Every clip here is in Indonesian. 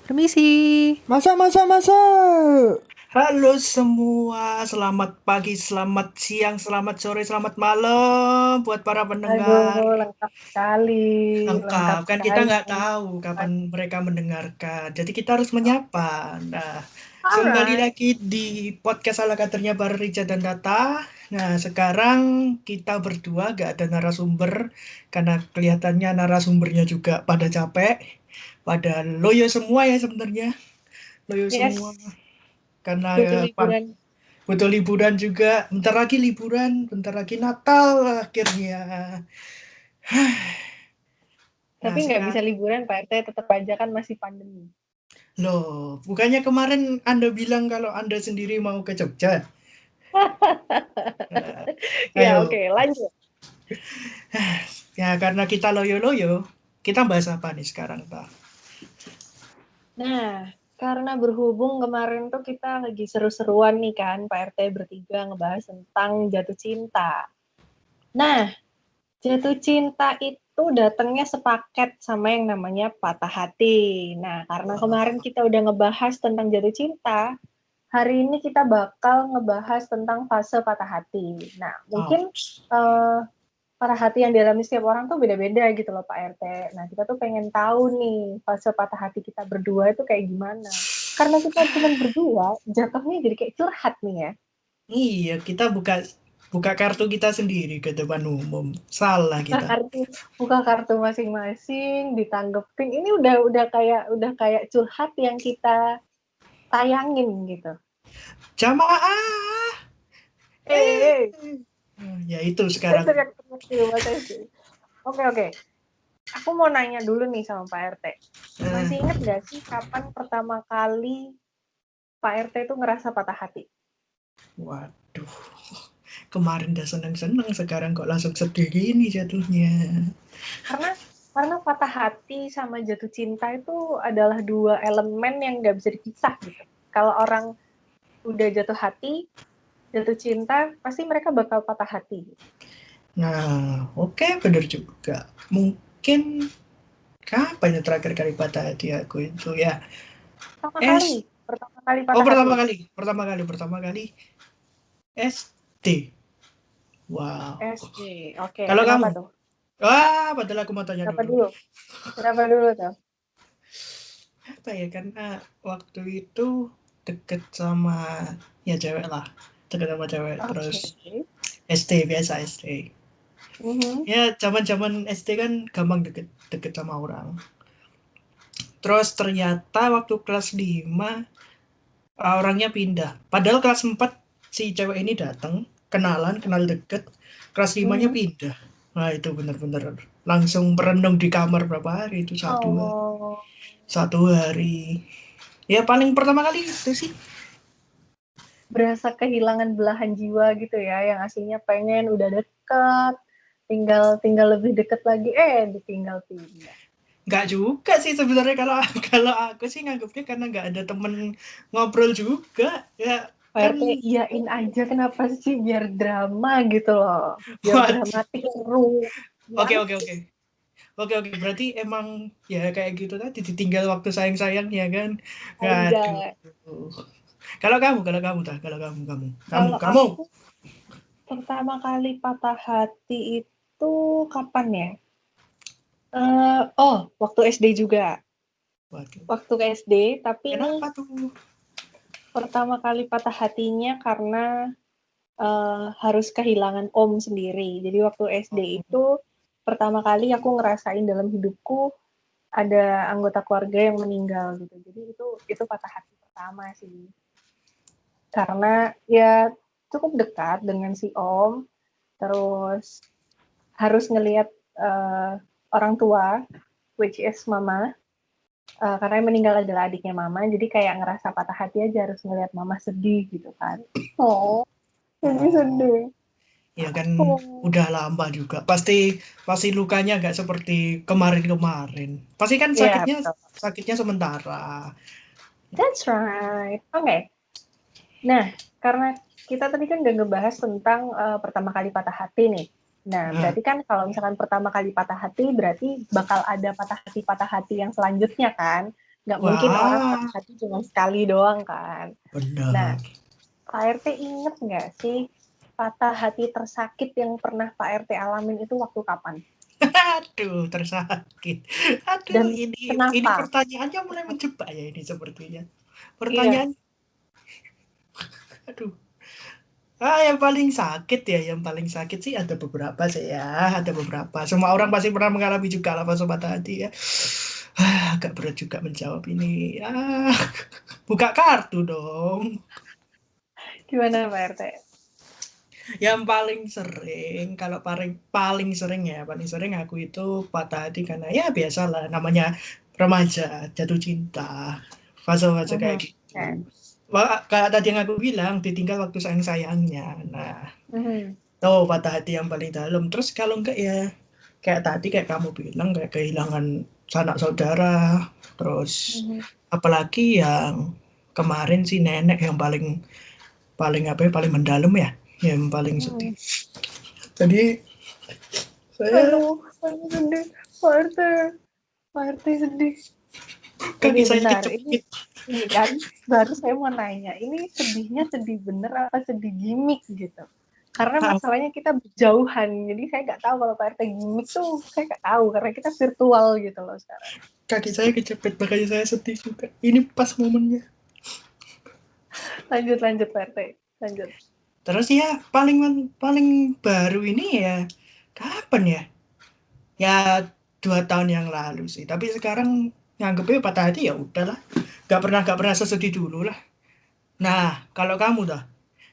Permisi. Masa. Halo semua, selamat pagi, selamat siang, selamat sore, selamat malam buat para pendengar. Aduh, lengkap sekali, lengkap Lengkap, kan kita sekali. nggak tahu kapan mereka mendengarkan. Jadi kita harus menyapa. Nah, kembali Alright. lagi di podcast ala kadernya Bara Rica dan Data. Nah, sekarang kita berdua gak ada narasumber karena kelihatannya narasumbernya juga pada capek, pada loyo semua ya sebenarnya, loyo semua Yes, karena butuh liburan. butuh liburan juga. Bentar lagi liburan, bentar lagi Natal akhirnya. Tapi Nah, nggak bisa sekarang, liburan, Pak RT, tetap aja kan masih pandemi. loh, bukannya kemarin Anda bilang kalau Anda sendiri mau ke Jogja? Nah, Ya, oke, ayo. lanjut. Ya, karena kita loyo-loyo, kita bahas apa nih sekarang, Pak? Nah, karena berhubung kemarin tuh kita lagi seru-seruan nih kan, Pak RT bertiga ngebahas tentang jatuh cinta. Nah, jatuh cinta itu datangnya sepaket sama yang namanya patah hati. Nah, karena kemarin Wah, kita udah ngebahas tentang jatuh cinta, hari ini kita bakal ngebahas tentang fase patah hati. Nah, mungkin ouch. uh, patah hati yang dialami setiap orang tuh beda-beda gitu loh Pak RT. Nah, kita tuh pengen tahu nih fase patah hati kita berdua itu kayak gimana. Karena kita cuma berdua, jatuhnya jadi kayak curhat nih ya. Iya, kita buka buka kartu kita sendiri ke depan umum. Salah Buka kita. kartu, buka kartu masing-masing, ditanggepin. Ini udah kayak curhat yang kita tayangin gitu. Jamaah. Eh, Eh, ya itu saya sekarang. teriak-teriak di rumah saya sih. Oke, oke. Aku mau nanya dulu nih sama Pak RT. Masih Eh, ingat nggak sih kapan pertama kali Pak RT itu ngerasa patah hati? waduh. Kemarin udah seneng-seneng, sekarang kok langsung sedih gini jatuhnya. Karena karena patah hati sama jatuh cinta itu adalah dua elemen yang nggak bisa dipisah gitu. Kalau orang udah jatuh hati, jatuh cinta, pasti mereka bakal patah hati. Nah, oke, bener juga. Mungkin kapan ya terakhir kali patah hati aku itu ya? S. Pertama kali Oh, patah hati. pertama kali SD. Wow. SD. Oke, Kalau kenapa kamu? tuh? Wah, padahal aku mau tanya Kenapa dulu. dulu? Kenapa dulu tuh? Apa ya? Karena waktu itu deket sama ya cewek lah. Deket sama cewek. Terus Oke. SD biasa SD. Mhm. Ya, zaman-zaman SD kan gampang deket deket sama orang. Terus ternyata waktu kelas 5 orangnya pindah. Padahal kelas 4 si cewek ini datang, kenalan, kenal deket. Kelas 5-nya Mhm. pindah. Nah, itu bener-bener langsung merenung di kamar berapa hari itu Oh, satu hari. Ya paling pertama kali itu sih. berasa kehilangan belahan jiwa gitu ya, yang aslinya pengen udah deket, tinggal tinggal lebih deket lagi, ditinggal pindah. Nggak juga sih sebenarnya kalau kalau aku sih nganggapnya karena nggak ada temen ngobrol juga. Ya kan. PRT iyain aja kenapa sih biar drama gitu loh, biar Waduh. dramatik seru. Oke, Gimana oke, sih? oke. Oke, oke, berarti emang ya kayak gitu tadi ditinggal waktu sayang-sayangnya kan. Aduh. Anjay. Kalau kamu dah, kalau kamu. Kamu, Kalau kamu. aku pertama kali patah hati itu kapan ya? Waktu SD juga. Waduh. Waktu SD, tapi ini Kenapa tuh? pertama kali patah hatinya karena harus kehilangan om sendiri. Jadi waktu SD Oh, itu pertama kali aku ngerasain dalam hidupku ada anggota keluarga yang meninggal gitu. Jadi itu patah hati pertama sih. Karena ya cukup dekat dengan si om, terus harus ngelihat uh, orang tua, which is mama. Karena yang meninggal adalah adiknya mama, jadi kayak ngerasa patah hati aja harus ngelihat mama sedih gitu kan. Oh, jadi oh. sedih. Ya kan Oh. udah lama juga. Pasti pasti lukanya nggak seperti kemarin-kemarin. Pasti kan Iya, sakitnya betul. sakitnya sementara. That's right. Oke. Okay. Nah, karena kita tadi kan udah ngebahas tentang pertama kali patah hati nih. Nah, Nah, berarti kan kalau misalkan pertama kali patah hati, berarti bakal ada patah hati yang selanjutnya kan. Nggak mungkin orang Wah, patah hati cuma sekali doang kan. Nah, benar. Pak RT inget nggak sih patah hati tersakit yang pernah Pak RT alamin itu waktu kapan? Aduh, tersakit. Aduh, Dan ini kenapa? pertanyaannya mulai menjebak ya ini sepertinya. Iya. Pertanyaan, aduh. Yang paling sakit ya, yang paling sakit sih ada beberapa sih ya, ada beberapa. Semua orang pasti pernah mengalami juga lah pas patah hati ya. Agak berat juga menjawab ini. Buka kartu dong. Gimana Pak RT? Yang paling sering, kalau paling paling sering ya, paling sering aku itu patah hati karena ya biasalah namanya remaja, jatuh cinta, fase-fase kayak Mhm. Ya. gitu. Wah, kayak tadi yang aku bilang, ditinggal waktu sayang-sayangnya. Nah, Mhm. tuh patah hati yang paling dalam. Terus kalau enggak ya, kayak tadi kayak kamu bilang, kayak kehilangan sanak saudara. Terus Mhm. apalagi yang kemarin sih nenek yang paling paling apa ya, paling mendalam ya, yang paling sedih. Mhm. Jadi saya Aduh, aku sedih. Pak RT, Pak RT sedih. Ini kaki saya bentar, kejepit. ini kan baru saya mau nanya, ini sedihnya sedih bener apa sedih gimmick gitu? Karena Ah, masalahnya kita berjauhan, jadi saya nggak tahu kalau Pak RT gimmick tuh saya nggak tahu karena kita virtual gitu loh sekarang. kaki saya kejepit, makanya saya sedih juga. Ini pas momennya. Lanjut lanjut Pak RT, lanjut. Terus ya paling paling baru ini ya kapan ya? Ya 2 tahun yang lalu sih. Tapi sekarang nganggepnya patah hati ya udahlah. Gak pernah sesedih dulu lah. Nah, kalau kamu dah,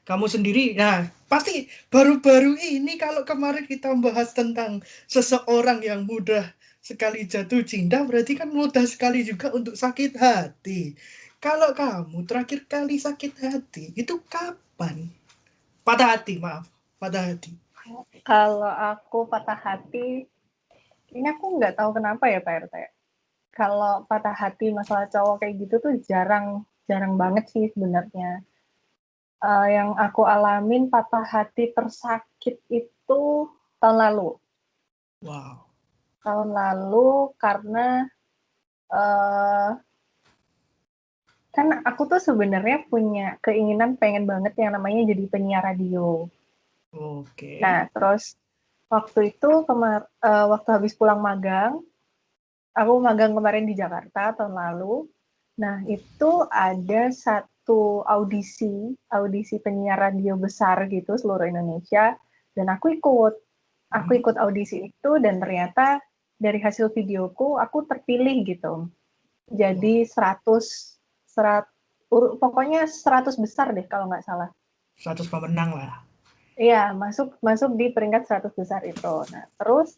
kamu sendiri, nah pasti baru-baru ini kalau kemarin kita bahas tentang seseorang yang mudah sekali jatuh cinta, berarti kan mudah sekali juga untuk sakit hati. Kalau kamu terakhir kali sakit hati, itu kapan? Patah hati, maaf. Patah hati. Kalau aku patah hati, ini aku nggak tahu kenapa ya Pak RT. Kalau patah hati masalah cowok kayak gitu tuh jarang jarang banget sih sebenarnya. Yang aku alamin patah hati tersakit itu tahun lalu. Wow. Tahun lalu karena uh, kan aku tuh sebenarnya punya keinginan pengen banget yang namanya jadi penyiar radio. Oke. Nah, terus waktu itu waktu habis pulang magang, aku magang kemarin di Jakarta tahun lalu. Nah, itu ada satu audisi penyiar radio besar gitu seluruh Indonesia, dan aku Hmm. ikut audisi itu dan ternyata dari hasil videoku aku terpilih gitu. Wow. Jadi 100 pokoknya 100 besar deh kalau nggak salah. 100 pemenang lah. Iya, masuk masuk di peringkat 100 besar itu. Nah, terus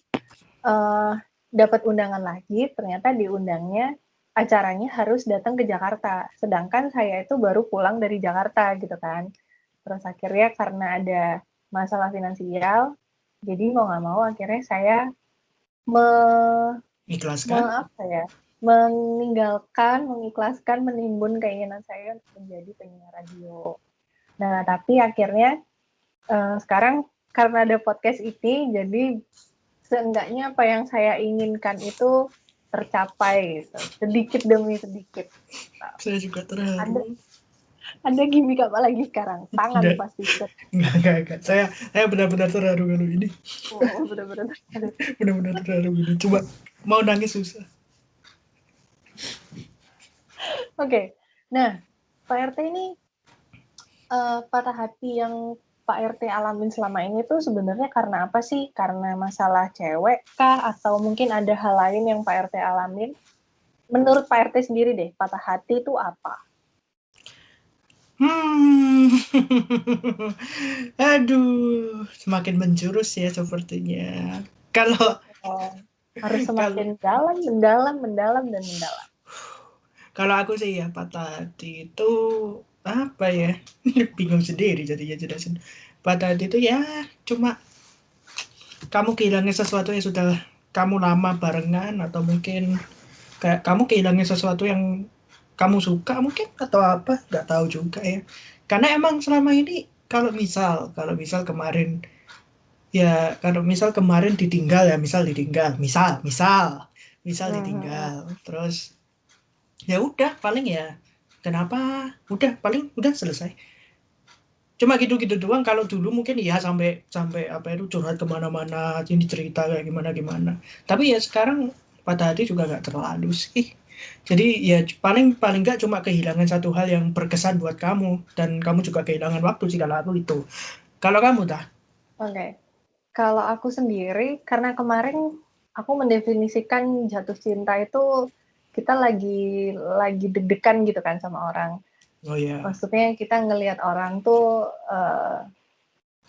uh, dapat undangan lagi, ternyata diundangnya acaranya harus datang ke Jakarta. Sedangkan saya itu baru pulang dari Jakarta gitu kan. Terus akhirnya karena ada masalah finansial, jadi mau nggak mau akhirnya saya me, Ikhlaskan. apa ya, mengikhlaskan, menimbun keinginan saya untuk menjadi penyiar radio. Nah, tapi akhirnya sekarang karena ada podcast ini, jadi seenggaknya apa yang saya inginkan itu tercapai gitu. Sedikit demi sedikit. Saya juga Ada terharu. ada gimmick apa lagi sekarang? Tangan Enggak, pasti set. enggak. Saya benar-benar terharu kalau ini. Oh, bener-bener. Benar-benar terharu ini. Coba mau nangis susah. Oke. Nah, Pak RT ini patah hati yang Pak RT alamin selama ini tuh sebenarnya karena apa sih? Karena masalah cewek kah? Atau mungkin ada hal lain yang Pak RT alamin? Menurut Pak RT sendiri deh, patah hati itu apa? Hmm. Aduh, semakin menjurus ya sepertinya. Kalau Oh, harus kalau semakin dalam, mendalam, mendalam, dan mendalam. kalau aku sih ya patah hati itu apa ya? Bingung sendiri jadinya jelasin. Patah hati itu ya cuma kamu kehilangan sesuatu yang sudah kamu lama barengan, atau mungkin kayak kamu kehilangan sesuatu yang kamu suka mungkin, atau apa, nggak tahu juga ya. Karena emang selama ini kalau misal kemarin, ya kalau misal kemarin ditinggal, ya misal ditinggal, misal Hmm. ditinggal terus Ya udah paling ya kenapa udah paling udah selesai. Cuma gitu-gitu doang. Kalau dulu mungkin ya sampai sampai apa itu curhat kemana-mana, ini cerita kayak gimana-gimana. Tapi ya sekarang patah hati juga nggak terlalu sih. Jadi ya paling paling nggak cuma kehilangan satu hal yang berkesan buat kamu dan kamu juga kehilangan waktu sih kalau aku itu. Kalau kamu tah? Oke. Kalau aku sendiri, karena kemarin aku mendefinisikan jatuh cinta itu kita lagi deg-degan gitu kan sama orang. Oh ya, Maksudnya kita ngelihat orang tuh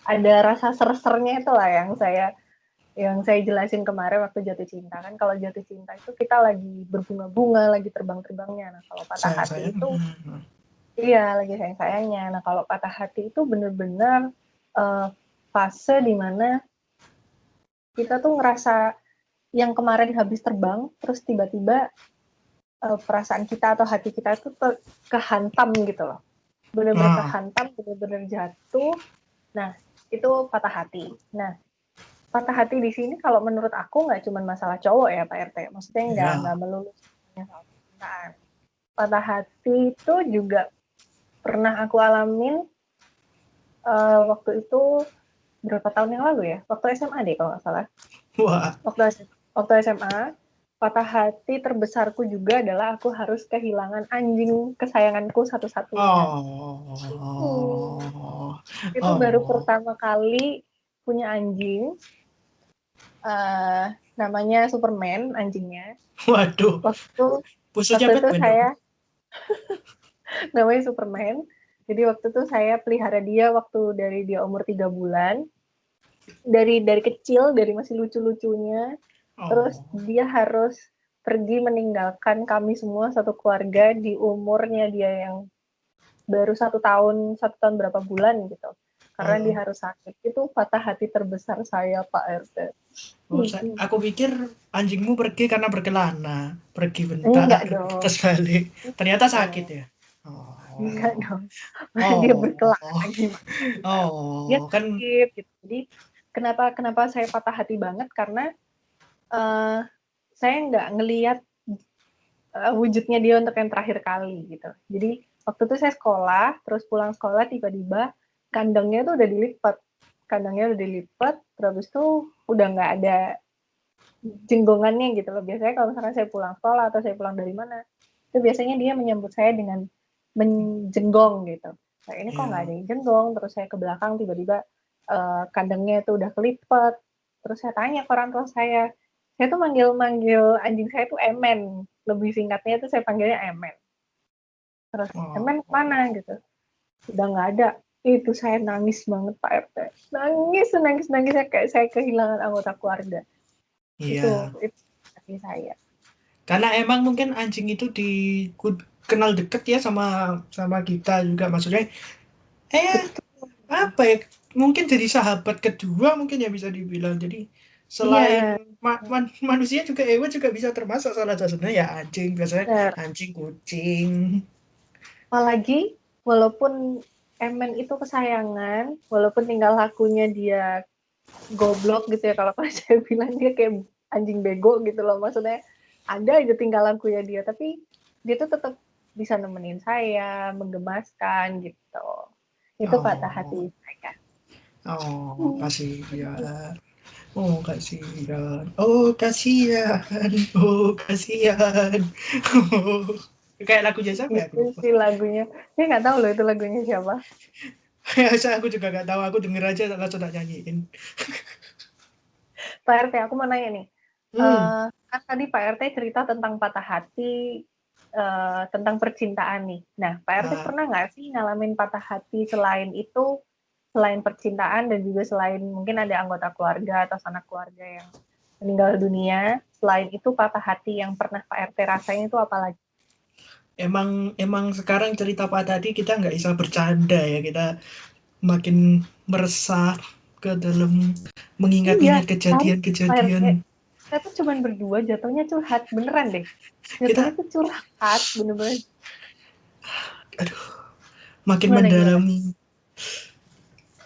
ada rasa ser-sernya itu lah yang saya jelasin kemarin waktu jatuh cinta kan. Kalau jatuh cinta itu kita lagi berbunga-bunga, lagi terbang-terbangnya. Nah kalau patah hati sayang-sayang. itu iya lagi sayang-sayangnya. Nah kalau patah hati itu bener-bener fase dimana kita tuh ngerasa yang kemarin habis terbang, terus tiba-tiba perasaan kita atau hati kita itu kehantam gitu loh. Bener-bener Ah, kehantam, bener-bener jatuh. Nah, itu patah hati. Nah, patah hati di sini kalau menurut aku nggak cuma masalah cowok ya Pak RT. Maksudnya nggak ya. melulu semuanya soal percintaan. Patah hati itu juga pernah aku alamin waktu itu berapa tahun yang lalu ya? Waktu SMA deh kalau nggak salah. Wah. Waktu SMA, patah hati terbesarku juga adalah aku harus kehilangan anjing kesayanganku satu-satunya. Itu, Oh. itu baru Oh. pertama kali punya anjing, namanya Superman anjingnya. Waduh. Waktu Musuhnya waktu itu Batman dong. saya namanya Superman. Jadi waktu itu saya pelihara dia waktu dari dia umur 3 bulan. Dari kecil, dari masih lucu-lucunya. Terus Oh. dia harus pergi meninggalkan kami semua satu keluarga di umurnya dia yang baru 1 tahun berapa bulan gitu. Karena dia Oh. harus sakit. Itu patah hati terbesar saya Pak RT. Oh, aku pikir anjingmu pergi karena berkelana, pergi bentar, Enggak dong. terus balik. Ternyata sakit Oh, ya. enggak Oh, dong. Dia oh, berkelana gimana? Dia oh, kan, sakit gitu. Jadi kenapa saya patah hati banget karena uh, saya nggak ngelihat wujudnya dia untuk yang terakhir kali gitu. Jadi waktu itu saya sekolah, terus pulang sekolah tiba-tiba kandangnya tuh udah dilipat. Kandangnya udah dilipat, terus itu udah nggak ada jenggongannya gitu loh. Biasanya kalau misalnya saya pulang sekolah atau saya pulang dari mana, itu biasanya dia menyambut saya dengan menjenggong gitu. Nah ini kok nggak ada ya, yang jenggong, terus saya ke belakang tiba-tiba kandangnya itu udah kelipat. Terus saya tanya ke orang tua saya tuh manggil anjing saya tuh Emen, lebih singkatnya itu saya panggilnya Emen. Terus Emen oh, mana gitu, udah nggak ada. Itu saya nangis banget Pak RT, nangis kayak saya kehilangan anggota keluarga. iya. Itu hati saya. Karena emang mungkin anjing itu kenal deket ya sama sama kita juga, maksudnya, Betul. apa ya? Mungkin jadi sahabat kedua mungkin ya bisa dibilang. Jadi selain Iya, manusia juga hewan juga bisa termasuk salah satunya ya anjing biasanya benar. anjing kucing. Apalagi walaupun Emen itu kesayangan, walaupun tinggal lakunya dia goblok gitu ya, kalau saya bilang dia kayak anjing bego gitu loh, maksudnya ada aja tinggal lakunya dia, tapi dia tuh tetap bisa nemenin saya, menggemaskan gitu. Itu patah hati Oh, saya. oh, kasihan. Oh, kasihan. Oh, kasihan. Oh, kasihan. Oh. Kayak lagunya siapa ya? Aku Itu lupa. sih lagunya. Saya nggak tahu loh itu lagunya siapa. Aku juga nggak tahu. Aku denger aja langsung tak nyanyiin. Pak RT, aku mau nanya nih. Hmm. Kan tadi Pak RT cerita tentang patah hati, tentang percintaan nih. Nah, Pak RT Ah, pernah nggak sih ngalamin patah hati selain itu, selain percintaan dan juga selain mungkin ada anggota keluarga atau sanak keluarga yang meninggal dunia, selain itu patah hati yang pernah Pak RT rasain itu apa lagi? emang emang sekarang cerita Pak tadi kita nggak bisa bercanda ya. Kita makin meresah ke dalam Iya, mengingat-ingat tahu Pak RT, kejadian-kejadian. kita tuh cuman berdua jatuhnya curhat, beneran deh. Jatuhnya Kita, tuh curhat, bener-bener aduh, makin gimana? mendalami.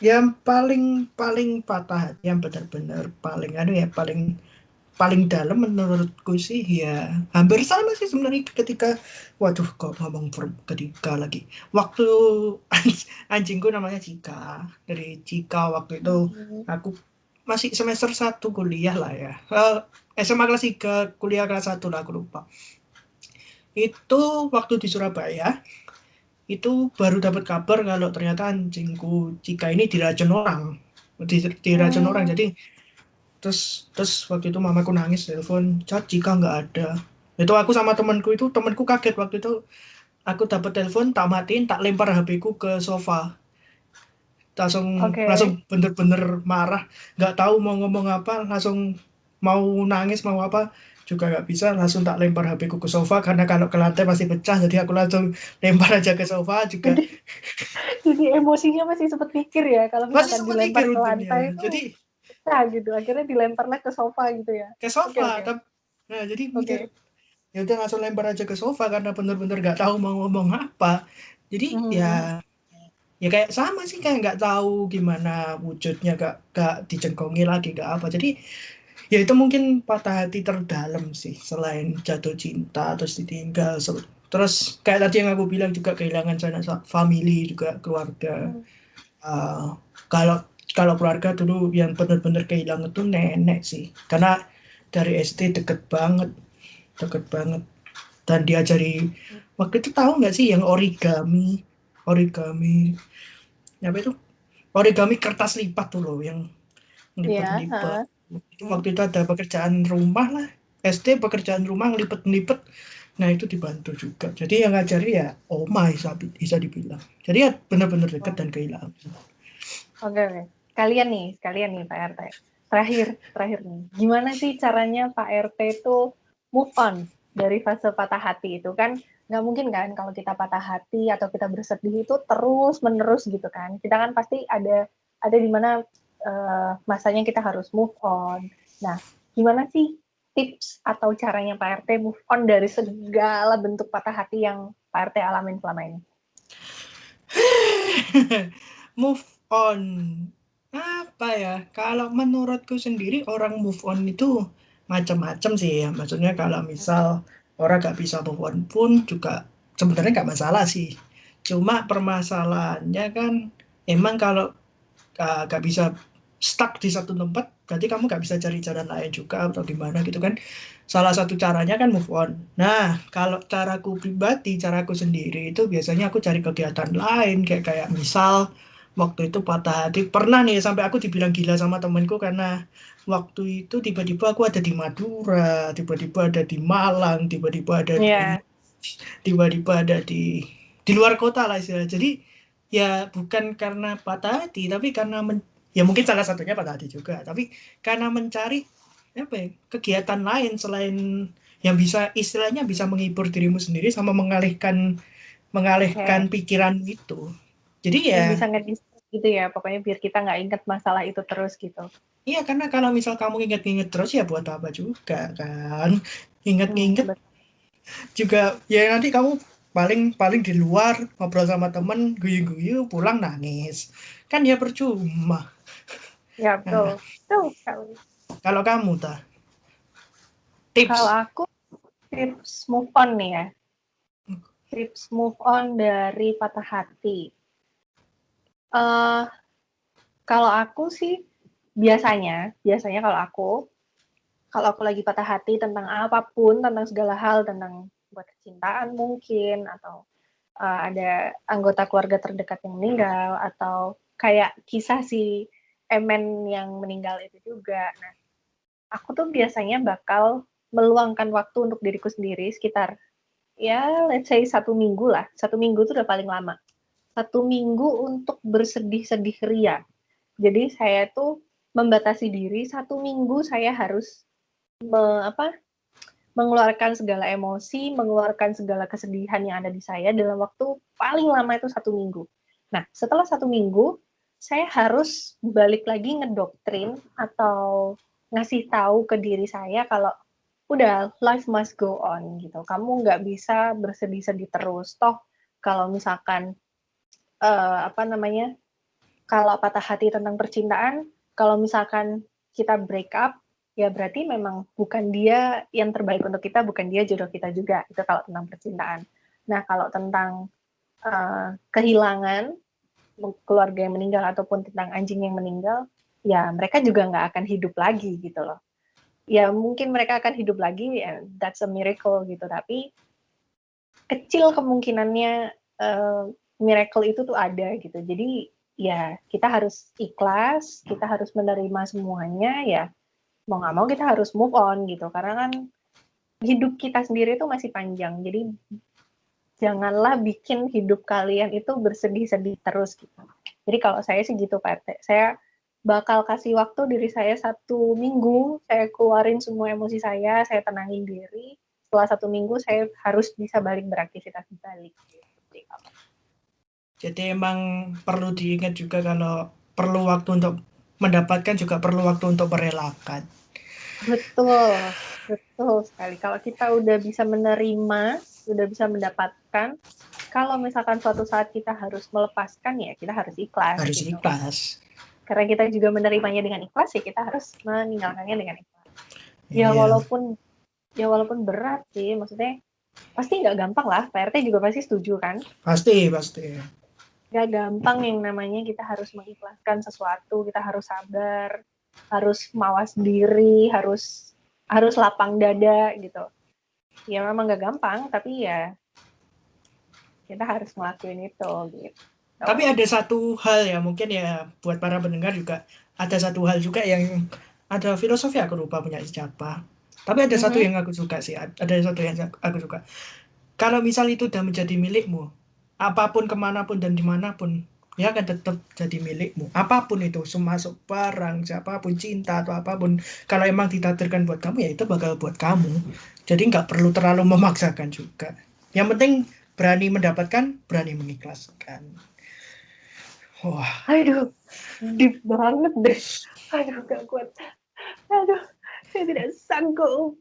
Yang paling paling patah hati, yang benar-benar paling anu ya, paling paling dalam menurutku sih ya hampir sama sih sebenarnya ketika waduh kok ngomong verb ketiga lagi. Waktu anjingku namanya Cika. Dari Cika waktu itu Mhm. aku masih semester 1 kuliah lah ya. SMA kelas 3, kuliah kelas 1 lah aku lupa. Itu waktu di Surabaya, itu baru dapat kabar kalau ternyata anjingku Cika ini diracun orang. Diracun orang. Hmm, Jadi terus waktu itu mamaku nangis telepon, "Cat, Cika nggak ada." Itu aku sama temanku kaget waktu itu. Aku dapat telepon, tak matiin, tak lempar HP-ku ke sofa. Langsung oke. langsung bener-bener marah, nggak tahu mau ngomong apa, langsung mau nangis mau apa juga nggak bisa, langsung tak lempar HP-ku ke sofa karena kalau ke lantai pasti pecah, jadi aku langsung lempar aja ke sofa juga. Jadi jadi emosinya masih sempat mikir ya, kalau Masih misalkan sempat dilempar mikir ke lantai untungnya. itu Jadi pecah gitu. Akhirnya dilemparnya ke sofa gitu ya. ke Oke, sofa. oke. Nah, jadi mikir Oke. ya udah langsung lempar aja ke sofa karena bener-bener nggak tahu mau ngomong apa. Jadi Mhm. ya kayak sama sih, kayak nggak tahu gimana wujudnya, nggak dicengkongi lagi nggak apa. Jadi ya itu mungkin patah hati terdalam sih, selain jatuh cinta terus ditinggal. Terus kayak tadi yang aku bilang juga kehilangan sanak family juga, keluarga. Mhm. Eh, kalau kalau keluarga dulu yang benar-benar kehilangan tuh nenek sih, karena dari SD deket banget, dan diajari waktu itu, tahu nggak sih yang origami, origami apa itu, origami kertas lipat tuh loh, yang Iya, lipat-lipat. heeh. Itu waktu itu ada pekerjaan rumah lah, SD pekerjaan rumah ngelipet-ngelipet. Nah itu dibantu juga. Jadi yang ngajari ya oma, bisa dibilang. Jadi ya benar-benar dekat Oh, dan kehilangan. oke, oke. Sekalian nih Pak RT. Terakhir nih. Gimana sih caranya Pak RT itu move on dari fase patah hati itu kan? Nggak mungkin kan kalau kita patah hati atau kita bersedih itu terus menerus gitu kan? Kita kan pasti ada di mana masanya kita harus move on. Nah, gimana sih tips atau caranya Pak RT move on dari segala bentuk patah hati yang Pak RT alamin selama ini? Move on. Apa ya? Kalau menurutku sendiri orang move on itu macam-macam sih ya. Maksudnya kalau misal orang gak bisa move on pun juga sebenarnya gak masalah sih. Cuma permasalahannya kan emang kalau gak bisa stuck di satu tempat, berarti kamu gak bisa cari jalan lain juga atau gimana gitu kan. Salah satu caranya kan move on. Nah, kalau caraku pribadi, caraku sendiri itu biasanya aku cari kegiatan lain, kayak kayak misal waktu itu patah hati, pernah nih sampai aku dibilang gila sama temenku karena waktu itu tiba-tiba aku ada di Madura, tiba-tiba ada di Malang, tiba-tiba ada di Iya. tiba-tiba ada di luar kota lah istilahnya. Jadi ya bukan karena patah hati, tapi karena ya mungkin salah satunya patah hati juga, tapi karena mencari apa ya, kegiatan lain selain yang bisa istilahnya bisa menghibur dirimu sendiri sama mengalihkan mengalihkan Oke. pikiran itu. Jadi Yang ya bisa nge-distract gitu ya, pokoknya biar kita nggak inget masalah itu terus gitu. iya, karena kalau misal kamu inget-inget terus ya buat apa juga kan, inget-inget Betul. juga ya nanti kamu paling paling di luar ngobrol sama temen guyu-guyu pulang nangis kan ya percuma. Ya, betul. Nah, Betul sekali. kalau kamu ta Kalau tips. aku tips move on nih ya, tips move on dari patah hati. Eh Kalau aku sih biasanya kalau aku lagi patah hati tentang apapun, tentang segala hal, tentang buat kecintaan mungkin, atau ada anggota keluarga terdekat yang meninggal, atau kayak kisah si Emen yang meninggal itu juga. Nah, aku tuh biasanya bakal meluangkan waktu untuk diriku sendiri sekitar ya let's say 1 minggu lah. 1 minggu itu udah paling lama. 1 minggu untuk bersedih-sedih ria. Jadi saya tuh membatasi diri 1 minggu saya harus apa mengeluarkan segala emosi, mengeluarkan segala kesedihan yang ada di saya dalam waktu paling lama itu 1 minggu. Nah, setelah 1 minggu, saya harus balik lagi ngedoktrin atau ngasih tahu ke diri saya kalau udah life must go on gitu. Kamu nggak bisa bersedih-sedih terus. Toh kalau misalkan apa namanya, kalau patah hati tentang percintaan, kalau misalkan kita break up, ya berarti memang bukan dia yang terbaik untuk kita, bukan dia jodoh kita juga. Itu kalau tentang percintaan. Nah, kalau tentang kehilangan, keluarga yang meninggal ataupun tentang anjing yang meninggal, ya mereka juga nggak akan hidup lagi gitu loh. Ya mungkin mereka akan hidup lagi, that's a miracle gitu. Tapi kecil kemungkinannya miracle itu tuh ada gitu. Jadi ya kita harus ikhlas, kita harus menerima semuanya ya. Mau nggak mau kita harus move on gitu. Karena kan hidup kita sendiri itu masih panjang. Jadi janganlah bikin hidup kalian itu bersedih-sedih terus gitu. Jadi kalau saya sih gitu Pak RT. Saya bakal kasih waktu diri saya 1 minggu, saya keluarin semua emosi saya tenangin diri. Setelah 1 minggu saya harus bisa balik beraktivitas balik. Jadi emang perlu diingat juga kalau perlu waktu untuk mendapatkan juga perlu waktu untuk merelakan. Betul, betul sekali. Kalau kita udah bisa menerima, udah bisa mendapatkan, kalau misalkan suatu saat kita harus melepaskan, ya kita harus ikhlas. Harus gitu. ikhlas. Karena kita juga menerimanya dengan ikhlas, ya kita harus meninggalkannya dengan ikhlas. Iya. Ya walaupun berat sih, maksudnya pasti nggak gampang lah. Pak RT juga pasti setuju kan? Pasti. Nggak gampang yang namanya kita harus mengikhlaskan sesuatu, kita harus sabar, harus mawas diri, harus lapang dada gitu. Ya memang nggak gampang, tapi ya kita harus ngelakuin itu gitu. Tapi ada satu hal ya, mungkin ya buat para pendengar juga ada satu hal juga yang ada filosofi, aku lupa punya siapa. Tapi ada satu yang aku suka sih, ada satu yang aku suka. Kalau misal itu udah menjadi milikmu, apapun kemanapun dan dimanapun, ya akan tetap jadi milikmu. Apapun itu, termasuk barang, siapapun, cinta atau apapun, kalau emang ditakdirkan buat kamu, ya itu bakal buat kamu. Jadi nggak perlu terlalu memaksakan juga. Yang penting berani mendapatkan, berani mengikhlaskan. Wah, Aduh, deep banget deh. Aduh, gak kuat. Aduh, saya tidak sanggup.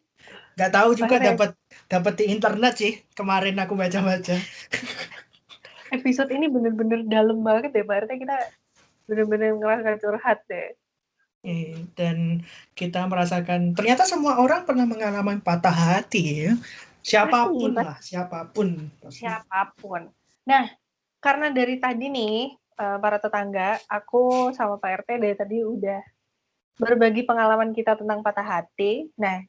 nggak tahu juga Pak RT, dapat di internet sih. Kemarin aku baca-baca. episode ini bener-bener dalam banget deh Pak RT. Kita bener-bener ngerasa curhat deh. Dan kita merasakan ternyata semua orang pernah mengalami patah hati ya. Siapapun Pasti, lah, siapapun. siapapun. Nah, karena dari tadi nih, para tetangga, aku sama Pak RT dari tadi udah berbagi pengalaman kita tentang patah hati. Nah,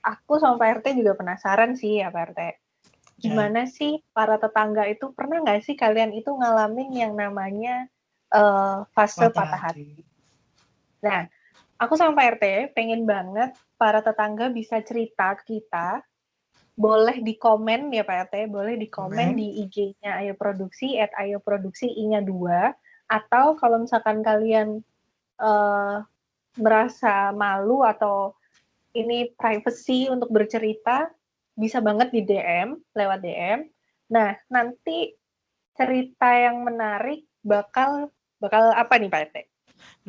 aku sama Pak RT juga penasaran sih ya Pak RT. Gimana sih para tetangga itu, pernah nggak sih kalian itu ngalamin yang namanya fase patah hati? Nah, aku sama Pak RT pengen banget para tetangga bisa cerita ke kita. Boleh di komen ya Pak RT, boleh di komen di IG-nya Ayo Produksi, @ayoproduksi I-nya 2, atau kalau misalkan kalian merasa malu atau ini privacy untuk bercerita, bisa banget di DM, lewat DM. Nah, nanti cerita yang menarik bakal apa nih Pak RT?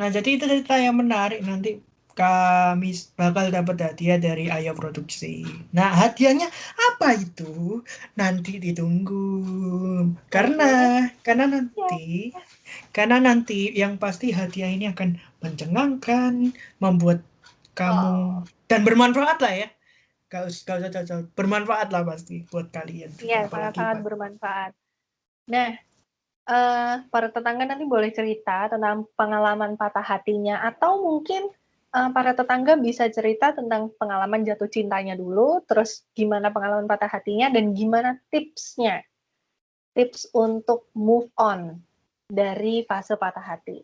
Nah, jadi itu cerita yang menarik, nanti kami bakal dapat hadiah dari Ayo Produksi. Nah, hadiahnya apa itu? Nanti ditunggu. Karena nanti yang pasti hadiah ini akan mencengangkan, membuat kamu dan bermanfaat lah ya. Gak usah jauh-jauh. Bermanfaat lah pasti buat kalian. Iya, sangat-sangat bermanfaat. Nah, para tetangga nanti boleh cerita tentang pengalaman patah hatinya, atau mungkin para tetangga bisa cerita tentang pengalaman jatuh cintanya dulu, terus gimana pengalaman patah hatinya, dan gimana tipsnya, tips untuk move on dari fase patah hati.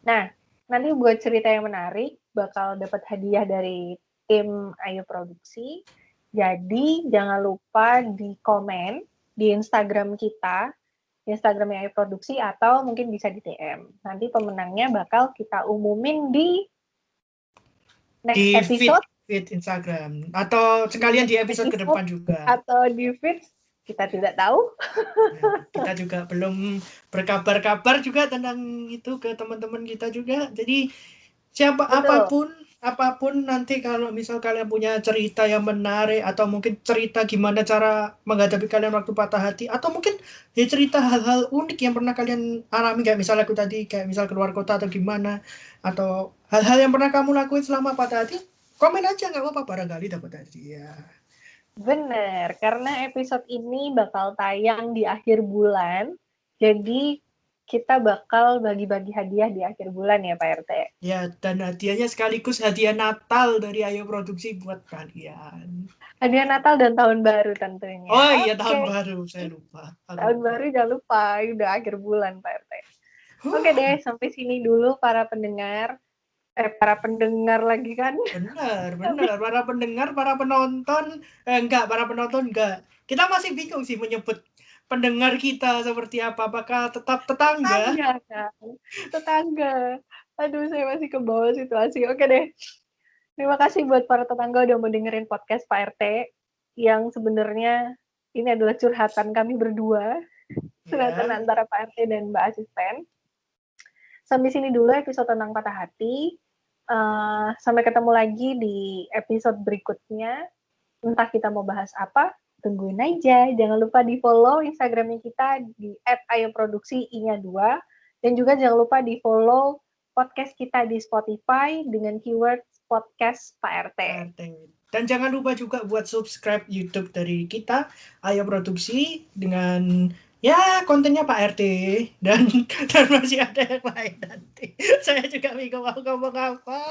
Nah, nanti buat cerita yang menarik, bakal dapat hadiah dari tim Ayo Produksi. Jadi, jangan lupa di komen di Instagram kita, Instagramnya Ayo Produksi, atau mungkin bisa di DM. Nanti pemenangnya bakal kita umumin di next episode. Feed Instagram. Atau sekalian di episode ke depan juga. Atau di feed, kita tidak tahu. Kita juga belum berkabar-kabar juga tentang itu ke teman-teman kita juga. Jadi apapun nanti kalau misal kalian punya cerita yang menarik, atau mungkin cerita gimana cara menghadapi kalian waktu patah hati, atau mungkin ya cerita hal-hal unik yang pernah kalian alami, kayak misalnya aku tadi, kayak misal keluar kota atau gimana, atau hal-hal yang pernah kamu lakuin selama patah hati, Komen aja nggak apa-apa, barangkali dapat hadiah. Bener, karena episode ini bakal tayang di akhir bulan, jadi kita bakal bagi-bagi hadiah di akhir bulan ya Pak RT. Ya, dan hadiahnya sekaligus hadiah Natal dari Ayo Produksi buat kalian. Hadiah Natal dan Tahun Baru tentunya. Oh iya, Oke, tahun baru, saya lupa. Tahun Baru jangan lupa, udah akhir bulan Pak RT. Oke deh, sampai sini dulu para pendengar. Para pendengar lagi kan. Benar. Para pendengar, para penonton, para penonton enggak. Kita masih bingung sih menyebut pendengar kita seperti apa. Apakah tetap tetangga? Tetangga kan. Tetangga. Aduh, saya masih ke bawah situasi. Oke deh. Terima kasih buat para tetangga udah mau dengerin podcast Pak RT. Yang sebenarnya ini adalah curhatan kami berdua. Curhatan antara Pak RT dan Mbak Asisten. Sampai sini dulu episode tentang patah hati. Sampai ketemu lagi di episode berikutnya. Entah kita mau bahas apa, tungguin aja. Jangan lupa di follow Instagramnya kita di @ayoproduksi-nya 2. Dan juga jangan lupa di follow podcast kita di Spotify dengan keyword podcast Pak RT. Dan jangan lupa juga buat subscribe YouTube dari kita, Ayo Produksi, dengan ya kontennya Pak RT dan masih ada yang lain nanti. Saya juga bingung mau ngomong apa.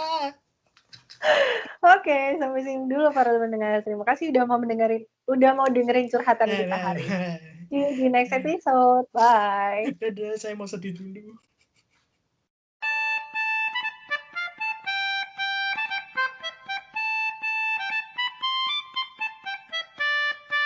Oke, sampai sini dulu para pendengar. Terima kasih udah mau dengerin curhatan kita hari ini. See you di next episode. Bye. Dadah, saya mau sedih dulu.